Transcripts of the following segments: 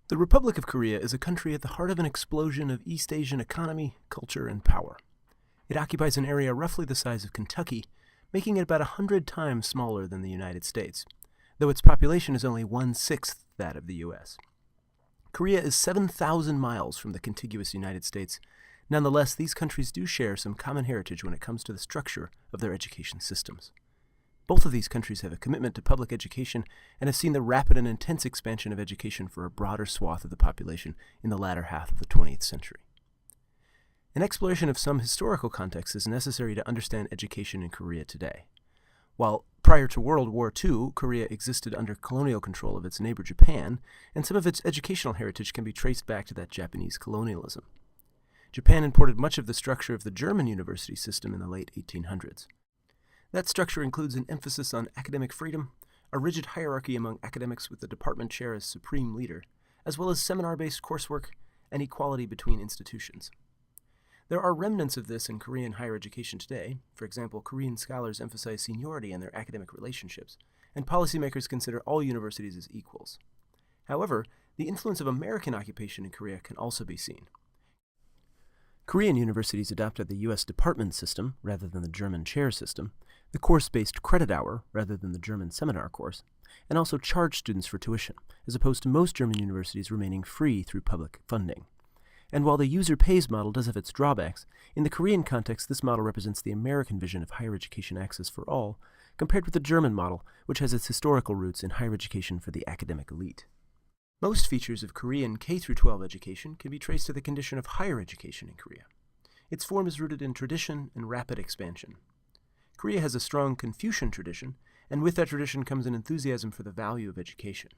The Republic of Korea is a country at the heart of an explosion of East Asian economy, culture, and power. It occupies an area roughly the size of Kentucky, making it about 100 times smaller than the United States, though its population is only 1/6 that of the U.S. Korea is 7,000 miles from the contiguous United States. Nonetheless, these countries do share some common heritage when it comes to the structure of their education systems. Both of these countries have a commitment to public education and have seen the rapid and intense expansion of education for a broader swath of the population in the latter half of the 20th century. An exploration of some historical context is necessary to understand education in Korea today. While prior to World War II, Korea existed under colonial control of its neighbor Japan, and some of its educational heritage can be traced back to that Japanese colonialism. Japan imported much of the structure of the German university system in the late 1800s. That structure includes an emphasis on academic freedom, a rigid hierarchy among academics with the department chair as supreme leader, as well as seminar-based coursework and equality between institutions. There are remnants of this in Korean higher education today. For example, Korean scholars emphasize seniority in their academic relationships, and policymakers consider all universities as equals. However, the influence of American occupation in Korea can also be seen. Korean universities adopted the U.S. department system rather than the German chair system, the course-based credit hour rather than the German seminar course, and also charged students for tuition, as opposed to most German universities remaining free through public funding. And while the user-pays model does have its drawbacks, in the Korean context this model represents the American vision of higher education access for all, compared with the German model, which has its historical roots in higher education for the academic elite. Most features of Korean K-12 education can be traced to the condition of higher education in Korea. Its form is rooted in tradition and rapid expansion. Korea has a strong Confucian tradition, and with that tradition comes an enthusiasm for the value of education.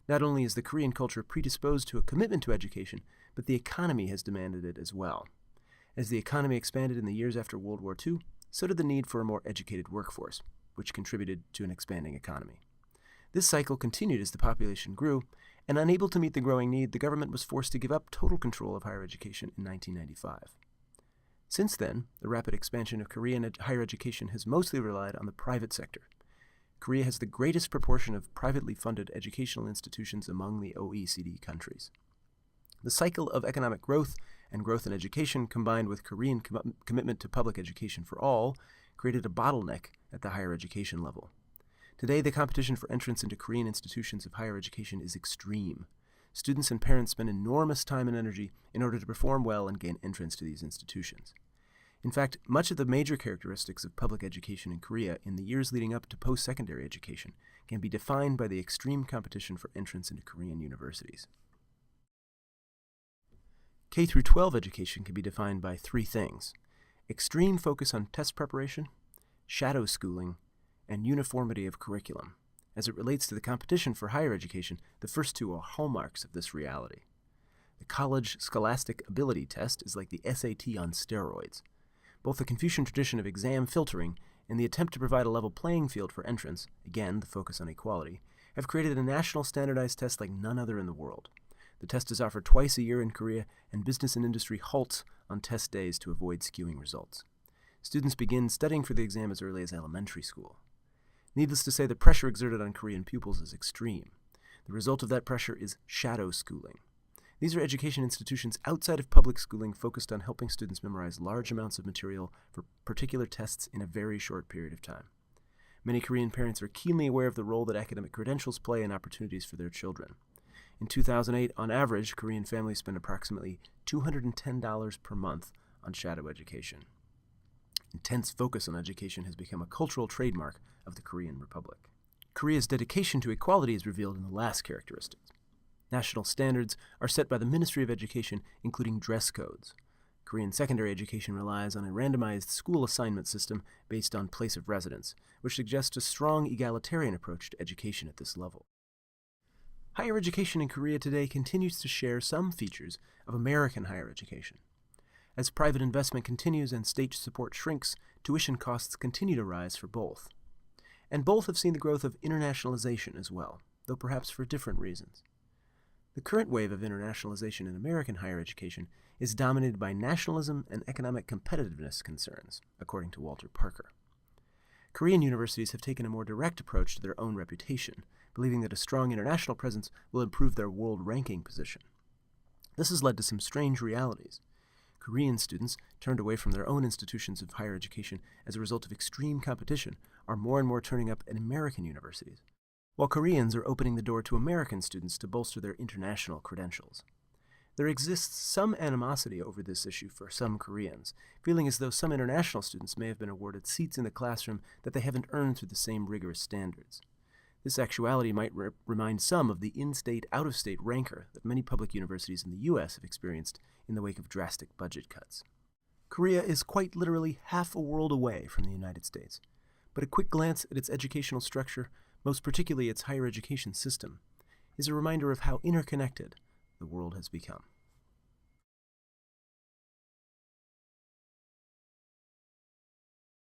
Not only is the Korean culture predisposed to a commitment to education, but the economy has demanded it as well. As the economy expanded in the years after World War II, so did the need for a more educated workforce, which contributed to an expanding economy. This cycle continued as the population grew, and unable to meet the growing need, the government was forced to give up total control of higher education in 1995. Since then, the rapid expansion of Korean higher education has mostly relied on the private sector. Korea has the greatest proportion of privately funded educational institutions among the OECD countries. The cycle of economic growth and growth in education, combined with Korean commitment to public education for all, created a bottleneck at the higher education level. Today, the competition for entrance into Korean institutions of higher education is extreme. Students and parents spend enormous time and energy in order to perform well and gain entrance to these institutions. In fact, much of the major characteristics of public education in Korea in the years leading up to post-secondary education can be defined by the extreme competition for entrance into Korean universities. K-12 education can be defined by three things: extreme focus on test preparation, shadow schooling, and uniformity of curriculum. As it relates to the competition for higher education, the first two are hallmarks of this reality. The College Scholastic Ability Test is like the SAT on steroids. Both the Confucian tradition of exam filtering and the attempt to provide a level playing field for entrance, again the focus on equality, have created a national standardized test like none other in the world. The test is offered twice a year in Korea, and business and industry halts on test days to avoid skewing results. Students begin studying for the exam as early as elementary school. Needless to say, the pressure exerted on Korean pupils is extreme. The result of that pressure is shadow schooling. These are education institutions outside of public schooling focused on helping students memorize large amounts of material for particular tests in a very short period of time. Many Korean parents are keenly aware of the role that academic credentials play in opportunities for their children. In 2008, on average, Korean families spend approximately $210 per month on shadow education. Intense focus on education has become a cultural trademark of the Korean Republic. Korea's dedication to equality is revealed in the last characteristic. National standards are set by the Ministry of Education, including dress codes. Korean secondary education relies on a randomized school assignment system based on place of residence, which suggests a strong egalitarian approach to education at this level. Higher education in Korea today continues to share some features of American higher education. As private investment continues and state support shrinks, tuition costs continue to rise for both. And both have seen the growth of internationalization as well, though perhaps for different reasons. The current wave of internationalization in American higher education is dominated by nationalism and economic competitiveness concerns, according to Walter Parker. Korean universities have taken a more direct approach to their own reputation, believing that a strong international presence will improve their world ranking position. This has led to some strange realities. Korean students, turned away from their own institutions of higher education as a result of extreme competition, are more and more turning up at American universities, while Koreans are opening the door to American students to bolster their international credentials. There exists some animosity over this issue for some Koreans, feeling as though some international students may have been awarded seats in the classroom that they haven't earned through the same rigorous standards. This actuality might remind some of the in-state, out-of-state rancor that many public universities in the U.S. have experienced in the wake of drastic budget cuts. Korea is quite literally half a world away from the United States, but a quick glance at its educational structure, most particularly its higher education system, is a reminder of how interconnected the world has become.